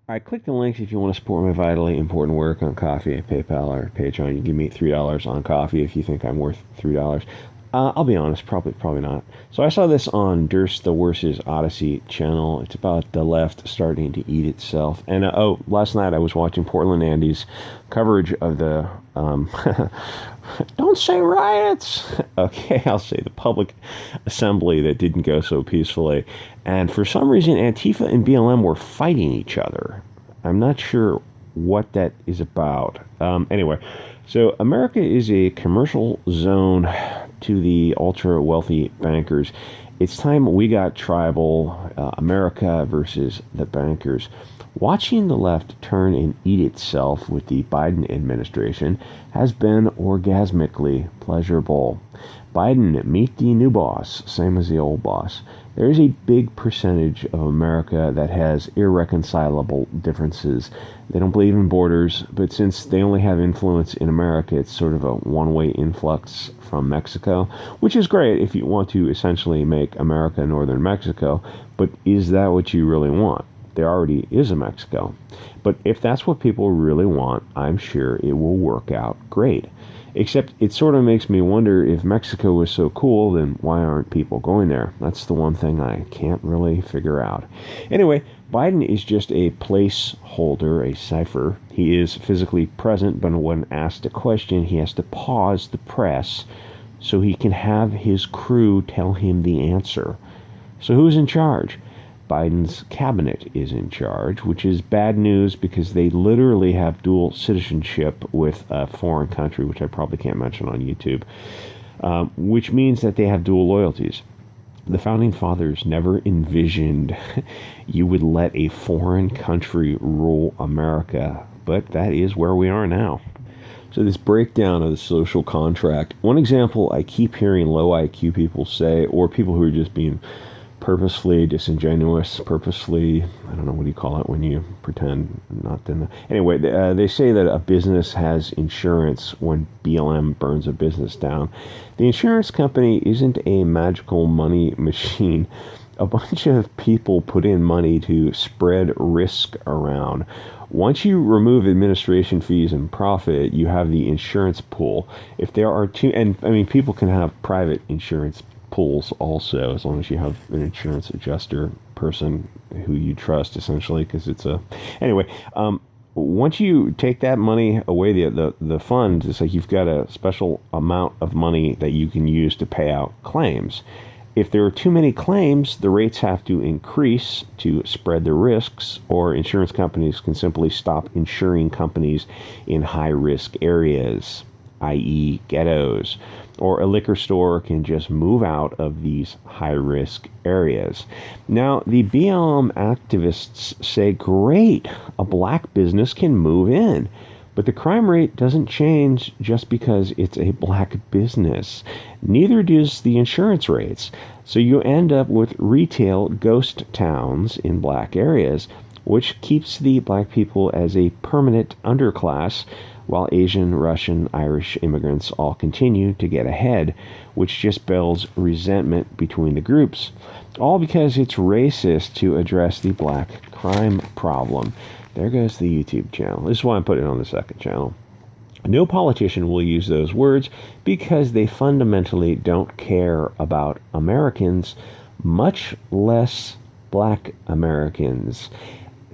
I click the links if you want to support my vitally important work on Coffee, PayPal, or Patreon. You give me $3 on Coffee if you think I'm worth $3. I'll be honest, probably not. So I saw this on Durst the Worst's Odyssey channel. It's about the left starting to eat itself. And last night I was watching Portland Andy's coverage of the don't say riots. Okay, I'll say the public assembly that didn't go so peacefully. And for some reason, Antifa and BLM were fighting each other. I'm not sure what that is about. Anyway, so America is a commercial zone to the ultra wealthy bankers. It's time we got tribal. America versus the bankers. Watching the left turn and eat itself with the Biden administration has been orgasmically pleasurable. Biden, meet the new boss, same as the old boss. There is a big percentage of America that has irreconcilable differences. They don't believe in borders, but since they only have influence in America, it's sort of a one-way influx from Mexico, which is great if you want to essentially make America northern Mexico, but is that what you really want? There already is a Mexico. But if that's what people really want, I'm sure it will work out great. Except it sort of makes me wonder, if Mexico was so cool, then why aren't people going there? That's the one thing I can't really figure out. Anyway, Biden is just a placeholder, a cipher. He is physically present, but when asked a question, he has to pause the press so he can have his crew tell him the answer. So who's in charge? Biden's cabinet is in charge, which is bad news because they literally have dual citizenship with a foreign country, which I probably can't mention on YouTube, which means that they have dual loyalties. The founding fathers never envisioned you would let a foreign country rule America, but that is where we are now. So this breakdown of the social contract, one example I keep hearing low IQ people say, or people who are just being purposefully disingenuous, purposefully, I don't know, what do you call it when you pretend not to know? Anyway, they say that a business has insurance when BLM burns a business down. The insurance company isn't a magical money machine. A bunch of people put in money to spread risk around. Once you remove administration fees and profit, you have the insurance pool. If there are two, and I mean, people can have private insurance pools also, as long as you have an insurance adjuster person who you trust, essentially, because it's a... Anyway, once you take that money away, the fund, it's like you've got a special amount of money that you can use to pay out claims. If there are too many claims, the rates have to increase to spread the risks, or insurance companies can simply stop insuring companies in high-risk areas, i.e. ghettos, or a liquor store can just move out of these high-risk areas. Now, the BLM activists say, great, a black business can move in. But the crime rate doesn't change just because it's a black business. Neither does the insurance rates. So you end up with retail ghost towns in black areas, which keeps the black people as a permanent underclass, while Asian, Russian, Irish immigrants all continue to get ahead, which just builds resentment between the groups. All because it's racist to address the black crime problem. There goes the YouTube channel. This is why I'm putting it on the second channel. No politician will use those words because they fundamentally don't care about Americans, much less black Americans.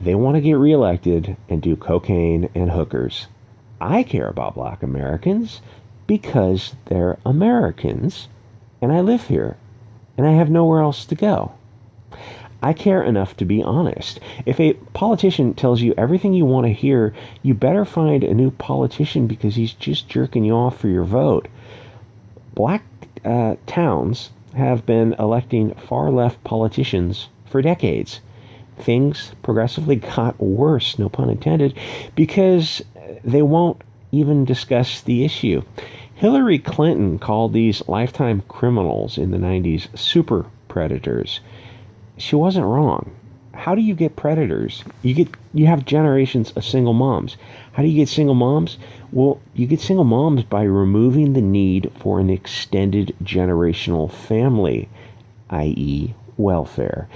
They want to get reelected and do cocaine and hookers. I care about black Americans because they're Americans and I live here and I have nowhere else to go. I care enough to be honest. If a politician tells you everything you want to hear, you better find a new politician because he's just jerking you off for your vote. Black towns have been electing far-left politicians for decades. Things progressively got worse, no pun intended, because they won't even discuss the issue. Hillary Clinton called these lifetime criminals in the 90s super predators. She wasn't wrong. How do you get predators? You have generations of single moms. How do you get single moms? Well, you get single moms by removing the need for an extended generational family, i.e. welfare.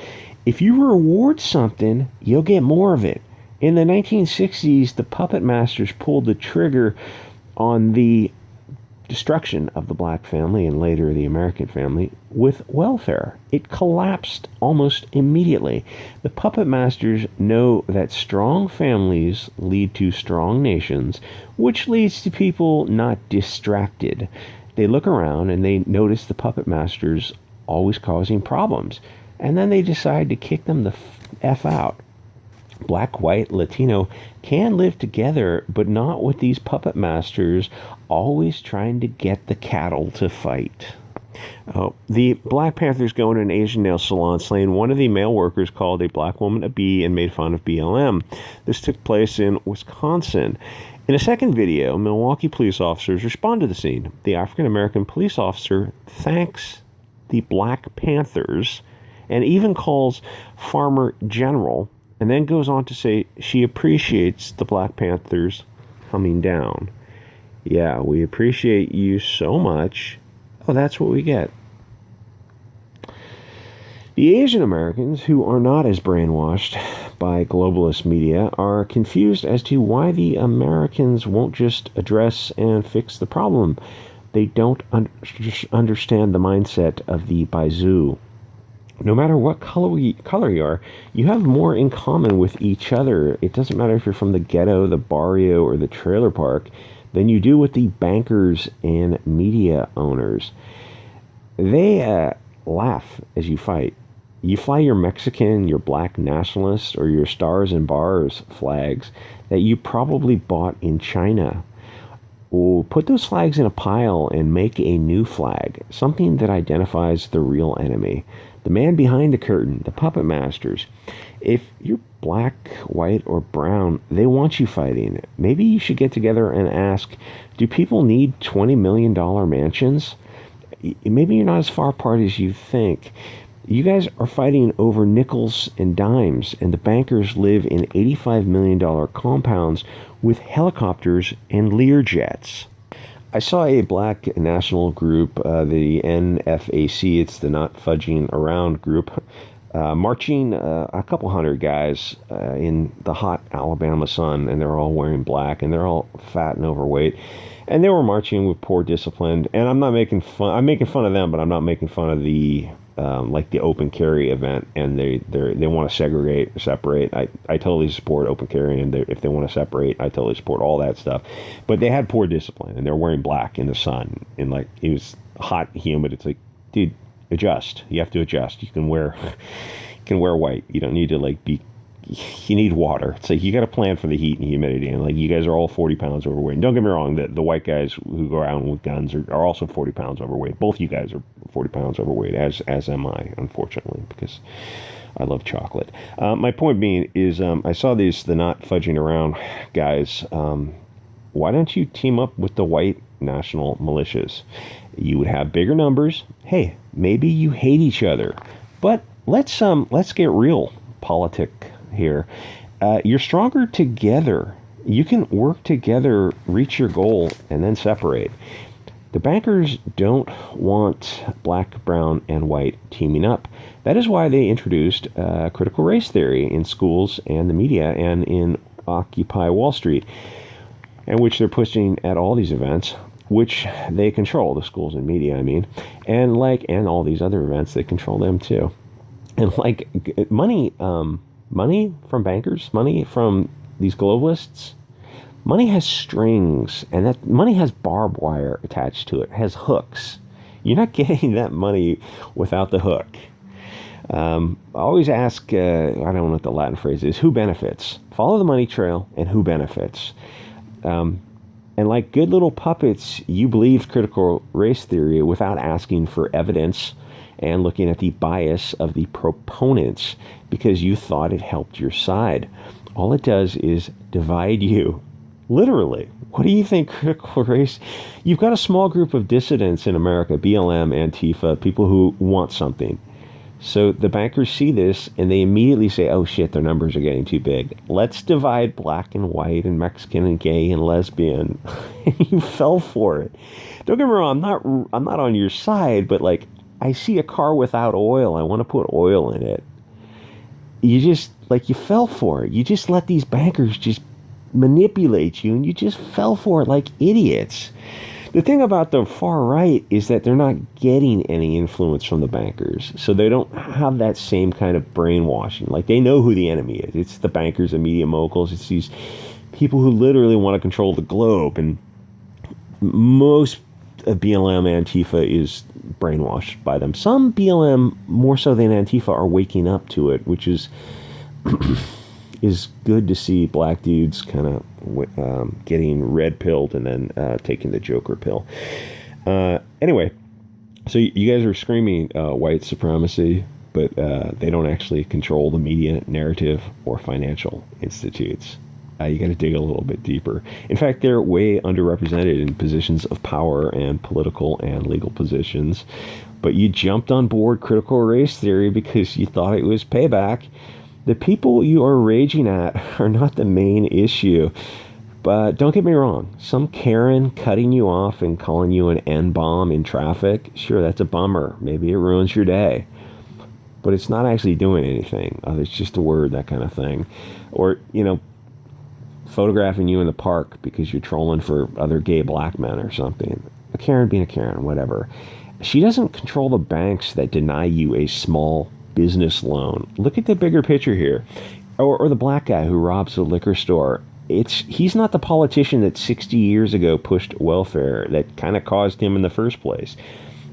If you reward something, you'll get more of it. In the 1960s, the puppet masters pulled the trigger on the destruction of the black family and later the American family with welfare. It collapsed almost immediately. The puppet masters know that strong families lead to strong nations, which leads to people not distracted. They look around and they notice the puppet masters always causing problems, and then they decide to kick them the F out. Black, white, Latino can live together, but not with these puppet masters always trying to get the cattle to fight. Oh, the Black Panthers go into an Asian nail salon, slaying one of the male workers, called a black woman a bee, and made fun of BLM. This took place in Wisconsin. In a second video, Milwaukee police officers respond to the scene. The African-American police officer thanks the Black Panthers and even calls Farmer General, and then goes on to say she appreciates the Black Panthers coming down. Yeah, we appreciate you so much. Oh, that's what we get. The Asian Americans, who are not as brainwashed by globalist media, are confused as to why the Americans won't just address and fix the problem. They don't understand the mindset of the Baizu. No matter what color you are, you have more in common with each other. It doesn't matter if you're from the ghetto, the barrio, or the trailer park than you do with the bankers and media owners. They laugh as you fight. You fly your Mexican, your black nationalist, or your stars and bars flags that you probably bought in China. Well, put those flags in a pile and make a new flag, something that identifies the real enemy, the man behind the curtain, the puppet masters. If you're black, white, or brown, they want you fighting. Maybe you should get together and ask, do people need $20 million mansions? Maybe you're not as far apart as you think. You guys are fighting over nickels and dimes, and the bankers live in $85 million compounds with helicopters and Learjets. I saw a black national group, the NFAC, it's the Not Fudging Around group, marching a couple hundred guys in the hot Alabama sun, and they're all wearing black, and they're all fat and overweight. And they were marching with poor discipline, and I'm making fun of them, but I'm not making fun of the like the open carry event, and they want to separate. I totally support open carry, and if they want to separate, I totally support all that stuff. But they had poor discipline, and they're wearing black in the sun, and like it was hot, humid. It's like, dude, adjust. You have to adjust. You can wear white. You don't need to like be. You need water. It's like you got to plan for the heat and humidity, and like you guys are all 40 pounds overweight. And don't get me wrong, the white guys who go around with guns are also 40 pounds overweight. Both you guys are 40 pounds overweight, as am I, unfortunately, because I love chocolate. My point being is, I saw the Not Fudging Around guys. Why don't you team up with the white national militias? You would have bigger numbers. Hey, maybe you hate each other, but let's get real politic here. You're stronger together. You can work together, reach your goal, and then separate. The bankers don't want black, brown, and white teaming up. That is why they introduced critical race theory in schools and the media and in Occupy Wall Street, and which they're pushing at all these events, which they control, the schools and media, I mean, and all these other events, they control them too. And like money from bankers, money from these globalists, money has strings, and that money has barbed wire attached to it, has hooks. You're not getting that money without the hook. I always ask, I don't know what the Latin phrase is, who benefits? Follow the money trail, and who benefits? And like good little puppets, you believed critical race theory without asking for evidence and looking at the bias of the proponents because you thought it helped your side. All it does is divide you. Literally. What do you think critical race? You've got a small group of dissidents in America, BLM, Antifa, people who want something. So the bankers see this and they immediately say, oh shit, their numbers are getting too big. Let's divide black and white and Mexican and gay and lesbian. And you fell for it. Don't get me wrong, I'm not on your side, but like I see a car without oil, I want to put oil in it. You just like you fell for it. You just let these bankers just manipulate you, and you just fell for it like idiots. The thing about the far right is that they're not getting any influence from the bankers, so they don't have that same kind of brainwashing. Like, they know who the enemy is. It's the bankers and media moguls. It's these people who literally want to control the globe, and most of BLM Antifa is brainwashed by them. Some BLM, more so than Antifa, are waking up to it, which is is good to see. Black dudes kind of getting red pilled and then taking the Joker pill. Anyway, so you guys are screaming white supremacy, but they don't actually control the media narrative or financial institutes. You got to dig a little bit deeper. In fact, they're way underrepresented in positions of power and political and legal positions. But you jumped on board critical race theory because you thought it was payback. The people you are raging at are not the main issue. But don't get me wrong, some Karen cutting you off and calling you an N-bomb in traffic, sure, that's a bummer. Maybe it ruins your day. But it's not actually doing anything. It's just a word, that kind of thing. Or, photographing you in the park because you're trolling for other gay black men or something. A Karen being a Karen, whatever. She doesn't control the banks that deny you a small business loan. Look at the bigger picture here. Or the black guy who robs a liquor store. He's not the politician that 60 years ago pushed welfare that kind of caused him in the first place.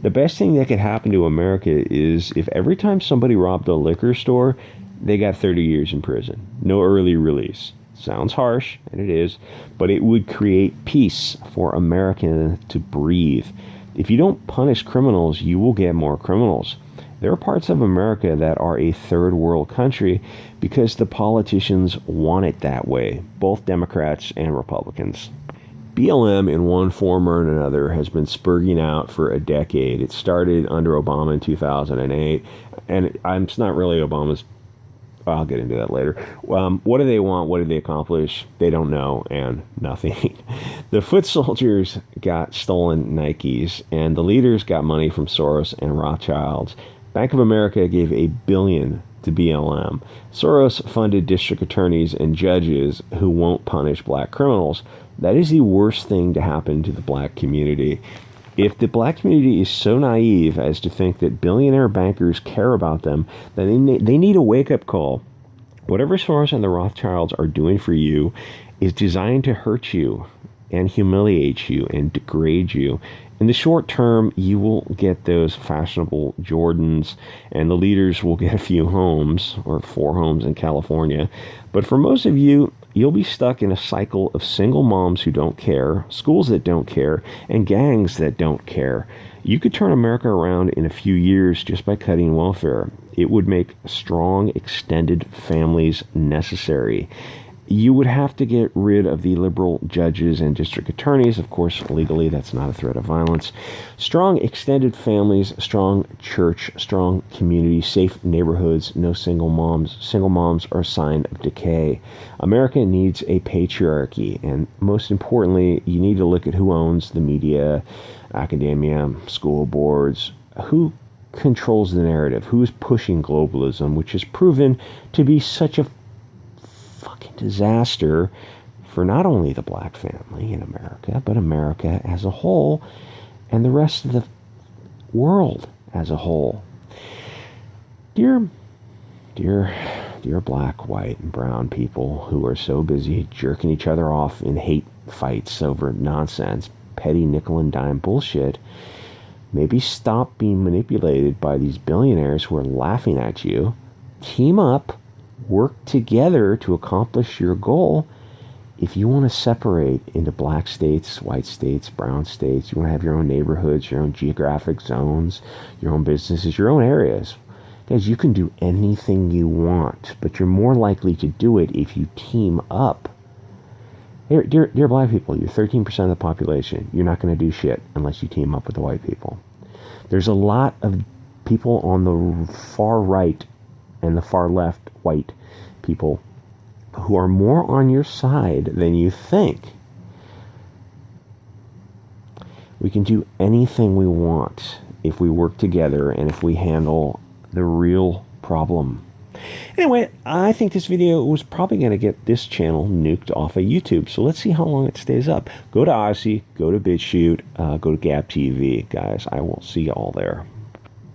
The best thing that could happen to America is if every time somebody robbed a liquor store, they got 30 years in prison. No early release. Sounds harsh, and it is, but it would create peace for America to breathe. If you don't punish criminals, you will get more criminals. There are parts of America that are a third world country because the politicians want it that way, both Democrats and Republicans. BLM, in one form or another, has been spurging out for a decade. It started under Obama in 2008, and it's not really Obama's. I'll get into that later. What do they want? What did they accomplish? They don't know, and nothing. The foot soldiers got stolen Nikes, and the leaders got money from Soros and Rothschilds. Bank of America gave $1 billion to BLM. Soros funded district attorneys and judges who won't punish black criminals. That is the worst thing to happen to the black community. If the black community is so naive as to think that billionaire bankers care about them, then they need a wake-up call. Whatever Soros and the Rothschilds are doing for you is designed to hurt you and humiliate you and degrade you. In the short term, you will get those fashionable Jordans, and the leaders will get a few homes, or 4 homes in California. But for most of you, you'll be stuck in a cycle of single moms who don't care, schools that don't care, and gangs that don't care. You could turn America around in a few years just by cutting welfare. It would make strong, extended families necessary. You would have to get rid of the liberal judges and district attorneys. Of course, legally, that's not a threat of violence. Strong extended families, strong church, strong community, safe neighborhoods, no single moms. Single moms are a sign of decay. America needs a patriarchy, and most importantly, you need to look at who owns the media, academia, school boards, who controls the narrative, who is pushing globalism, which has proven to be such a fucking disaster for not only the black family in America, but America as a whole and the rest of the world as a whole. Dear black, white, and brown people who are so busy jerking each other off in hate fights over nonsense, petty nickel and dime bullshit, maybe stop being manipulated by these billionaires who are laughing at you. Team up. Work together to accomplish your goal. If you want to separate into black states, white states, brown states, you want to have your own neighborhoods, your own geographic zones, your own businesses, your own areas. Guys, you can do anything you want, but you're more likely to do it if you team up. Dear black people, you're 13% of the population. You're not going to do shit unless you team up with the white people. There's a lot of people on the far right and the far left, white people, who are more on your side than you think. We can do anything we want if we work together and if we handle the real problem. Anyway, I think this video was probably going to get this channel nuked off of YouTube. So let's see how long it stays up. Go to Odyssey, go to BitChute, go to Gap TV. Guys, I will see you all there.